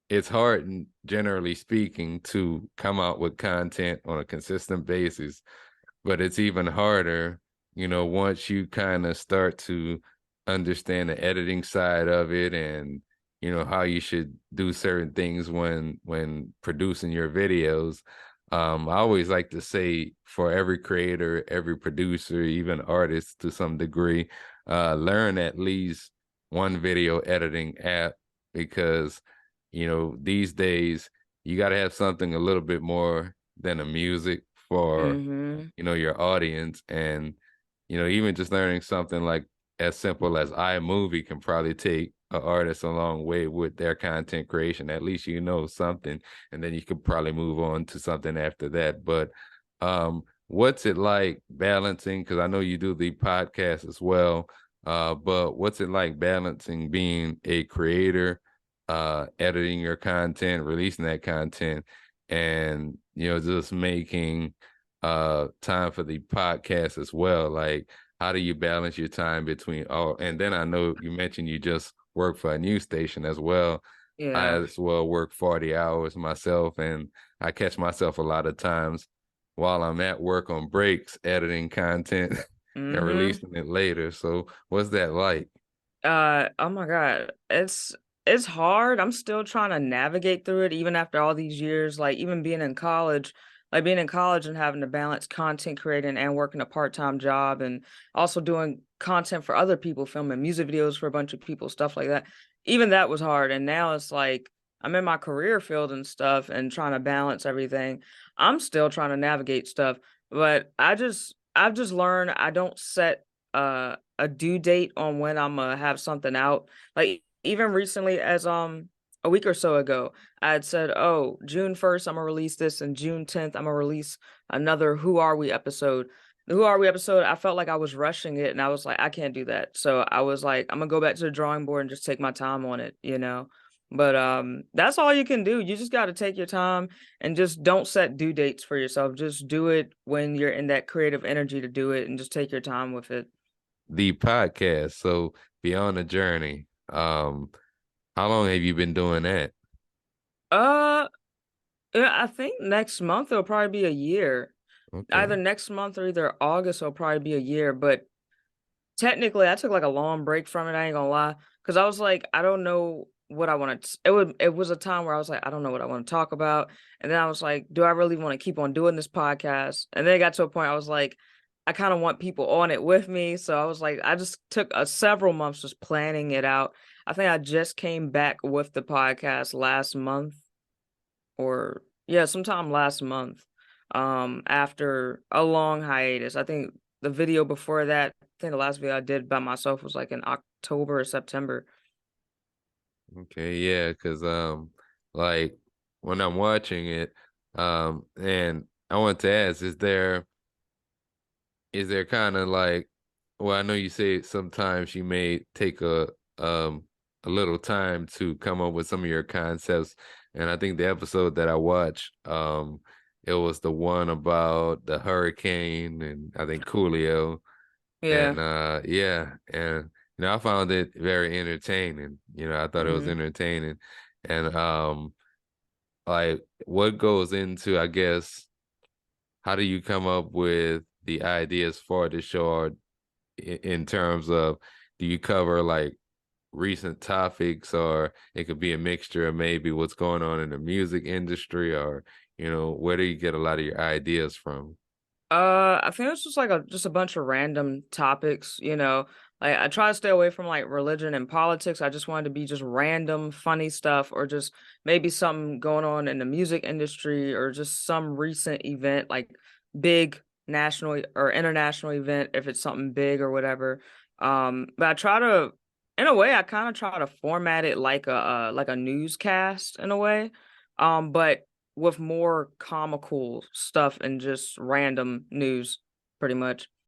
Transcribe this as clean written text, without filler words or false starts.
it's hard, generally speaking, to come out with content on a consistent basis, but it's even harder, once you kind of start to understand the editing side of it and how you should do certain things when producing your videos. I always like to say for every creator, every producer, even artist to some degree, learn at least one video editing app because these days you got to have something a little bit more than a music for Mm-hmm. your audience. And even just learning something like as simple as iMovie can probably take an artist a long way with their content creation. At least something, and then you could probably move on to something after that. But what's it like balancing, because I know you do the podcast as well, but what's it like balancing being a creator, editing your content, releasing that content, and just making time for the podcast as well? Like, how do you balance your time between all? And then I know you mentioned you just work for a news station as well. I Yeah. as well work 40 hours myself, and I catch myself a lot of times while I'm at work on breaks editing content and Mm-hmm. releasing it later. So what's that like? Oh my God. It's hard. I'm still trying to navigate through it even after all these years, like even being in college and having to balance content creating and working a part-time job and also doing content for other people, filming music videos for a bunch of people, stuff like that. Even that was hard. And now it's like I'm in my career field and stuff and trying to balance everything. I'm still trying to navigate stuff, but I've just learned I don't set a due date on when Imma have something out. Like, even recently as, a week or so ago, I had said, "Oh, June 1st, Imma release this, and June 10th, Imma release another Who Are We episode." The Who Are We episode, I felt like I was rushing it, and I was like, "I can't do that." So, I was like, "Imma go back to the drawing board and just take my time on it," you know? But, that's all you can do. You just gotta take your time and just don't set due dates for yourself. Just do it when you're in that creative energy to do it and just take your time with it. The podcast. So Beyond the Journey. How long have you been doing that? Uh, yeah, I think next month it'll probably be a year. Either Okay. next month or either August will probably be a year. But technically, I took like a long break from it. I ain't gonna lie, because I was like, I don't know what I want to. It was a time where I was like, I don't know what I want to talk about, and then I was like, do I really want to keep on doing this podcast? And then it got to a point I was like, I kind of want people on it with me. So I was like, I just took several months just planning it out. I think I just came back with the podcast last month or yeah, sometime last month, after a long hiatus. I think the video before that, I think the last video I did by myself was like in October or September. Okay, yeah, because like when I'm watching it, and I want to ask, is there kind of like, well, I know you say sometimes you may take a little time to come up with some of your concepts, and I think the episode that I watched, it was the one about the hurricane, and I think Coolio. Yeah. And yeah, and I found it very entertaining. I thought it was Mhm. entertaining. And like what goes into, I guess, how do you come up with the ideas for the show, or in terms of, do you cover like recent topics, or it could be a mixture of maybe what's going on in the music industry, or where do you get a lot of your ideas from? I think it's just like a bunch of random topics, you know. Like I try to stay away from like religion and politics. I just wanted to be just random funny stuff or just maybe something going on in the music industry or just some recent event like big national or international event if it's something big or whatever. But I try to in a way I kind of try to format it like a newscast in a way. But with more comical stuff and just random news, pretty much.